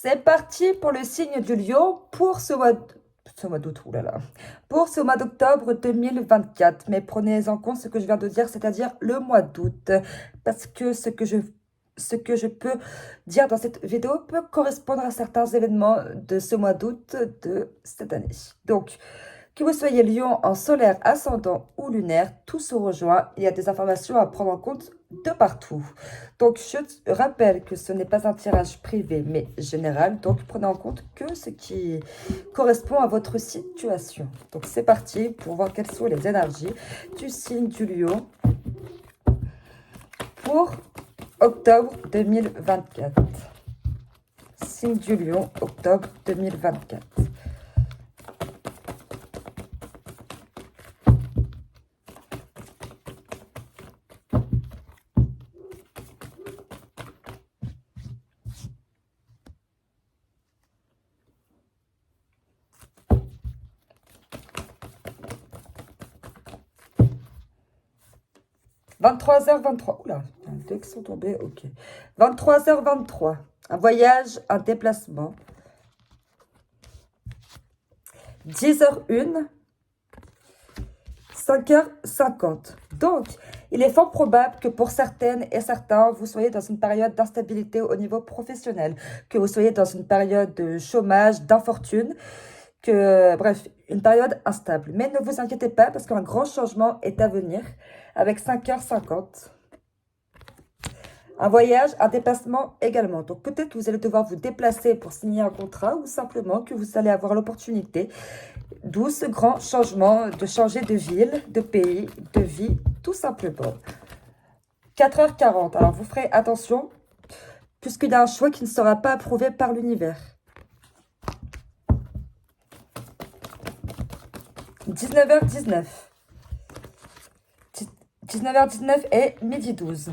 C'est parti pour le signe du lion pour ce mois d'août, oulala, pour ce mois d'octobre 2024. Mais prenez en compte ce que je viens de dire, c'est-à-dire le mois d'août, parce que ce que je peux dire dans cette vidéo peut correspondre à certains événements de ce mois d'août de cette année. Donc, que vous soyez lion en solaire, ascendant ou lunaire, tout se rejoint. Il y a des informations à prendre en compte de partout. Donc, je rappelle que ce n'est pas un tirage privé, mais général. Donc, prenez en compte que ce qui correspond à votre situation. Donc, c'est parti pour voir quelles sont les énergies du signe du lion pour octobre 2024. Signe du lion, octobre 2024. 23h23. Oula, dès qu'ils sont tombés, ok. 23h23. Un voyage, un déplacement. 10h01. 5h50. Donc, il est fort probable que pour certaines et certains, vous soyez dans une période d'instabilité au niveau professionnel, que vous soyez dans une période de chômage, d'infortune, bref, une période instable. Mais ne vous inquiétez pas parce qu'un grand changement est à venir avec 5h50. Un voyage, un déplacement également. Donc peut-être que vous allez devoir vous déplacer pour signer un contrat ou simplement que vous allez avoir l'opportunité, d'où ce grand changement de changer de ville, de pays, de vie, tout simplement. 4h40. Alors vous ferez attention puisqu'il y a un choix qui ne sera pas approuvé par l'univers. 19h19. 19h19 et midi 12.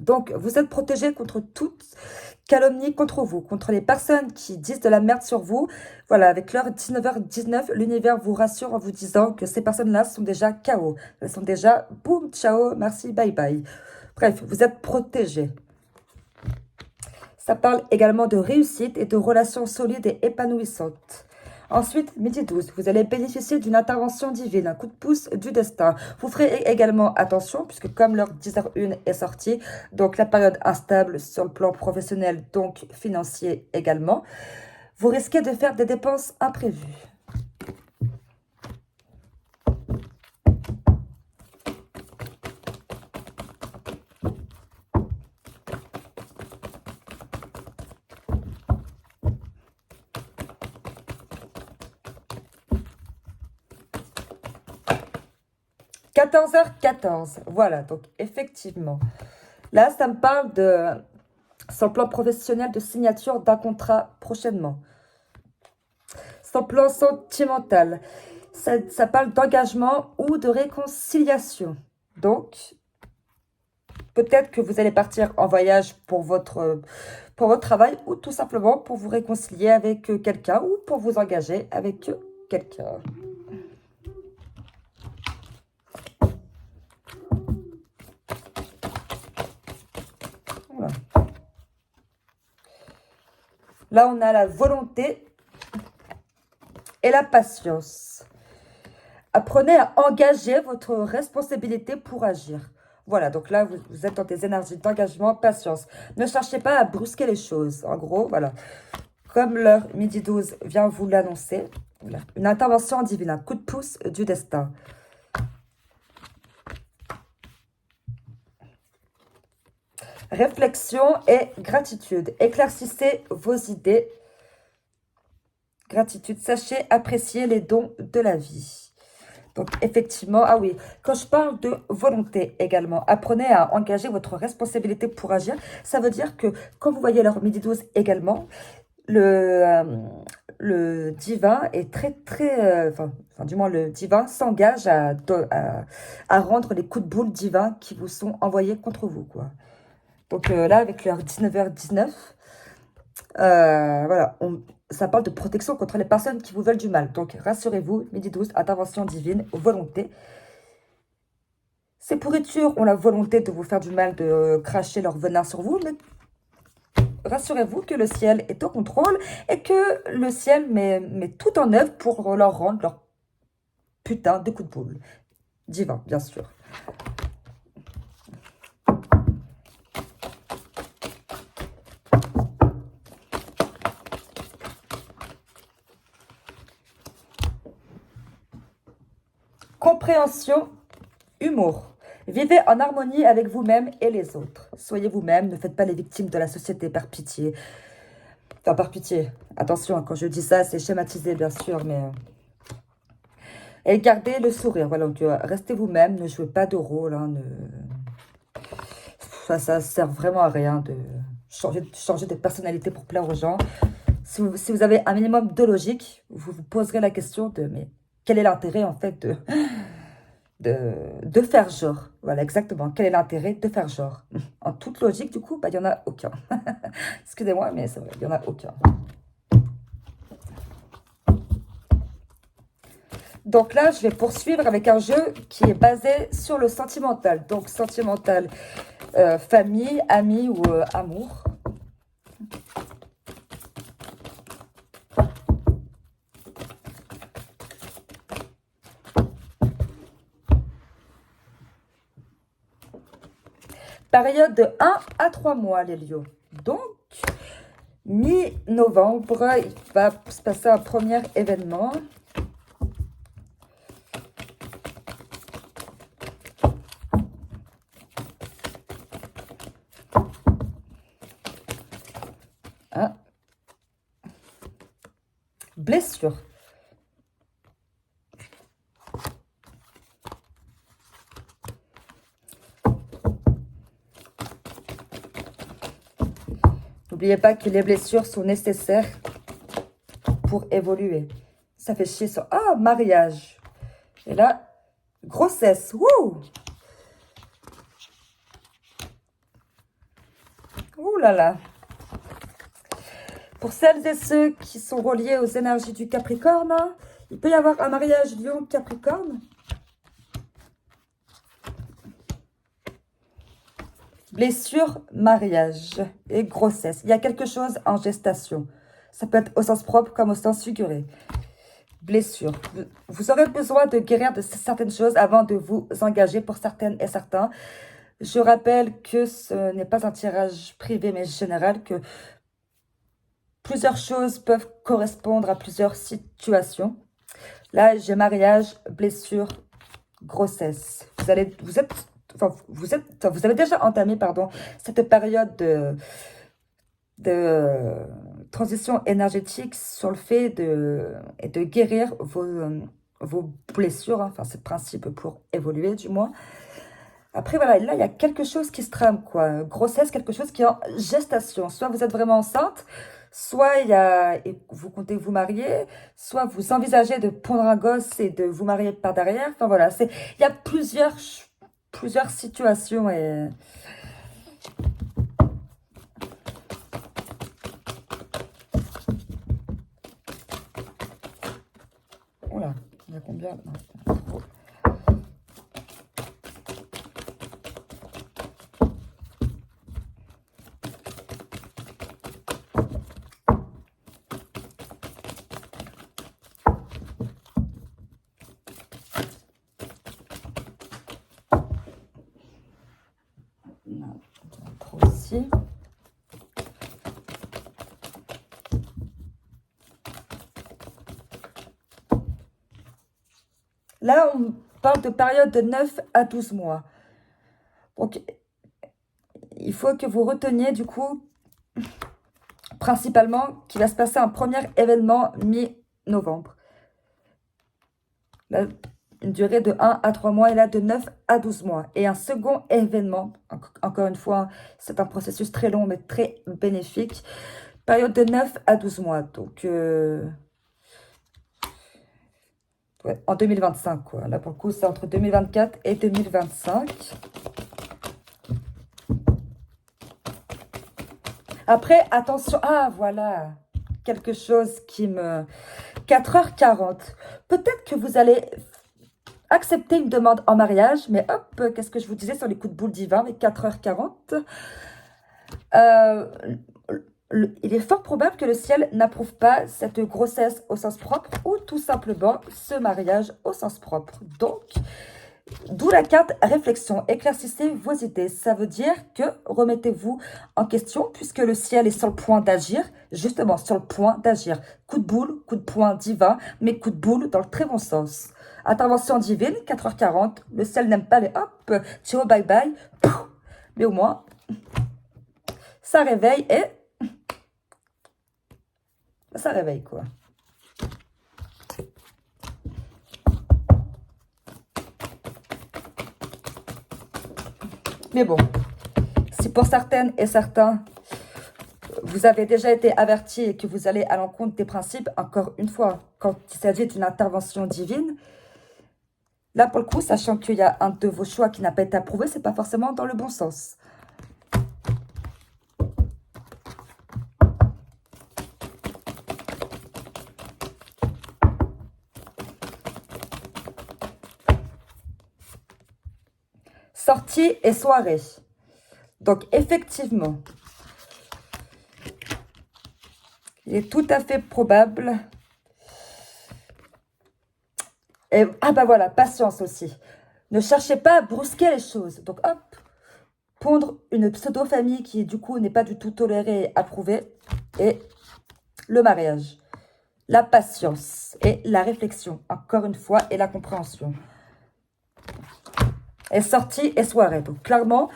Donc, vous êtes protégé contre toute calomnie contre vous, contre les personnes qui disent de la merde sur vous. Voilà, avec l'heure 19h19, l'univers vous rassure en vous disant que ces personnes-là sont déjà KO. Elles sont déjà, boum, ciao, merci, bye bye. Bref, vous êtes protégé. Ça parle également de réussite et de relations solides et épanouissantes. Ensuite, midi 12, vous allez bénéficier d'une intervention divine, un coup de pouce du destin. Vous ferez également attention, puisque comme l'heure 10h01 est sortie, donc la période instable sur le plan professionnel, donc financier également, vous risquez de faire des dépenses imprévues. « 14h14, voilà, donc effectivement, là, ça me parle de, sur le plan professionnel, de signature d'un contrat prochainement. Sur le plan sentimental, ça parle d'engagement ou de réconciliation. Donc, peut-être que vous allez partir en voyage pour votre travail ou tout simplement pour vous réconcilier avec quelqu'un ou pour vous engager avec quelqu'un. Voilà. Là, on a la volonté et la patience. Apprenez à engager votre responsabilité pour agir. Voilà, donc là, vous êtes dans des énergies d'engagement, patience. Ne cherchez pas à brusquer les choses. En gros, voilà. Comme l'heure midi 12 vient vous l'annoncer, voilà. Une intervention divine, un coup de pouce du destin. Réflexion et gratitude. Éclaircissez vos idées. Gratitude. Sachez apprécier les dons de la vie. Donc, effectivement, ah oui, quand je parle de volonté également, apprenez à engager votre responsabilité pour agir. Ça veut dire que, quand vous voyez l'heure midi 12 également, le divin est du moins le divin s'engage à rendre les coups de boule divins qui vous sont envoyés contre vous, quoi. Donc là, avec l'heure 19h19, voilà, ça parle de protection contre les personnes qui vous veulent du mal. Donc, rassurez-vous, midi 12, intervention divine, volonté. Ces pourritures ont la volonté de vous faire du mal, de cracher leur venin sur vous, mais rassurez-vous que le ciel est au contrôle et que le ciel met tout en œuvre pour leur rendre leur putain de coup de boule. Divin, bien sûr. Compréhension, humour. Vivez en harmonie avec vous-même et les autres. Soyez vous-même, ne faites pas les victimes de la société par pitié. Enfin, par pitié. Attention, quand je dis ça, c'est schématisé, bien sûr, mais... Et gardez le sourire, voilà. Donc, restez vous-même, ne jouez pas de rôle. Hein, ça sert vraiment à rien de changer de personnalité pour plaire aux gens. Si vous avez un minimum de logique, vous vous poserez la question de... Mais quel est l'intérêt, en fait, de faire genre? Voilà, exactement. Quel est l'intérêt de faire genre? En toute logique, du coup, bah, il n'y en a aucun. Excusez-moi, mais c'est vrai, il n'y en a aucun. Donc là, je vais poursuivre avec un jeu qui est basé sur le sentimental. Donc, sentimental, famille, amis ou amour. Période de 1 à 3 mois, les lions. Donc, mi-novembre, il va se passer un premier événement. Hein? Blessure. N'oubliez pas que les blessures sont nécessaires pour évoluer. Ça fait chier ça. Ah, mariage. Et là, grossesse. Wouh! Ouh là là. Pour celles et ceux qui sont reliés aux énergies du Capricorne, hein, il peut y avoir un mariage Lion-Capricorne. Blessure, mariage et grossesse. Il y a quelque chose en gestation. Ça peut être au sens propre comme au sens figuré. Blessure. Vous aurez besoin de guérir de certaines choses avant de vous engager pour certaines et certains. Je rappelle que ce n'est pas un tirage privé mais général, que plusieurs choses peuvent correspondre à plusieurs situations. Là, j'ai mariage, blessure, grossesse. Vous avez déjà entamé, pardon, cette période de transition énergétique sur le fait de guérir vos blessures. Hein. Enfin, c'est le principe pour évoluer, du moins. Après, voilà, là, il y a quelque chose qui se trame, quoi. Grossesse, quelque chose qui est en gestation. Soit vous êtes vraiment enceinte, soit et vous comptez vous marier, soit vous envisagez de pondre un gosse et de vous marier par derrière. Enfin, voilà, il y a plusieurs situations et... Oula, il y a combien? Non, trop. Non, trop aussi. Là, on parle de période de 9 à 12 mois. Donc, il faut que vous reteniez, du coup, principalement, qu'il va se passer un premier événement mi-novembre. Là, une durée de 1 à 3 mois et là, de 9 à 12 mois. Et un second événement, encore une fois, c'est un processus très long, mais très bénéfique. Période de 9 à 12 mois. Donc, ouais, en 2025, quoi. Là, pour le coup, c'est entre 2024 et 2025. Après, attention. Ah, voilà. Quelque chose qui me... 4h40. Peut-être que vous allez accepter une demande en mariage. Mais hop, qu'est-ce que je vous disais sur les coups de boule divin avec 4h40. Il est fort probable que le ciel n'approuve pas cette grossesse au sens propre ou tout simplement ce mariage au sens propre. Donc, d'où la carte réflexion. Éclaircissez vos idées. Ça veut dire que remettez-vous en question puisque le ciel est sur le point d'agir, justement sur le point d'agir. Coup de boule, coup de poing divin, mais coup de boule dans le très bon sens. Intervention divine, 4h40. Le ciel n'aime pas les hop, ciao, bye bye. Pouf. Mais au moins, ça réveille et ça réveille quoi. Mais bon, si pour certaines et certains, vous avez déjà été avertis et que vous allez à l'encontre des principes, encore une fois, quand il s'agit d'une intervention divine, là pour le coup, sachant qu'il y a un de vos choix qui n'a pas été approuvé, c'est pas forcément dans le bon sens. Sortie et soirée. Donc effectivement, il est tout à fait probable. Et, ah bah voilà, patience aussi. Ne cherchez pas à brusquer les choses. Donc hop, pondre une pseudo-famille qui du coup n'est pas du tout tolérée et approuvée. Et le mariage. La patience et la réflexion, encore une fois, et la compréhension. Et sortie et soirée. Donc clairement,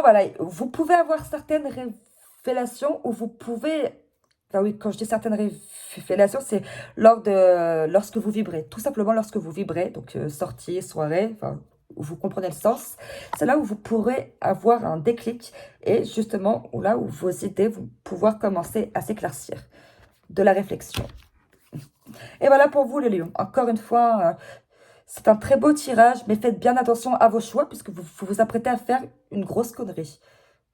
voilà, vous pouvez avoir certaines révélations ou vous pouvez... Enfin oui, quand je dis certaines révélations, c'est lorsque vous vibrez. Tout simplement lorsque vous vibrez. Donc sortie, soirée, enfin, vous comprenez le sens. C'est là où vous pourrez avoir un déclic et justement là où vos idées vont pouvoir commencer à s'éclaircir. De la réflexion. Et voilà pour vous les lions. Encore une fois, c'est un très beau tirage, mais faites bien attention à vos choix puisque vous vous apprêtez à faire une grosse connerie.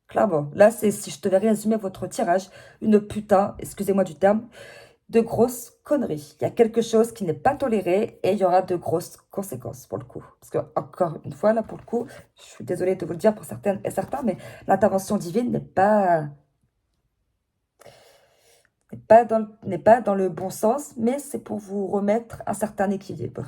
Clairement, là, c'est si je devais résumer votre tirage, une putain, excusez-moi du terme, de grosses conneries. Il y a quelque chose qui n'est pas toléré et il y aura de grosses conséquences pour le coup. Parce que, encore une fois, là, pour le coup, je suis désolée de vous le dire pour certaines et certains, mais l'intervention divine n'est pas dans le bon sens, mais c'est pour vous remettre un certain équilibre.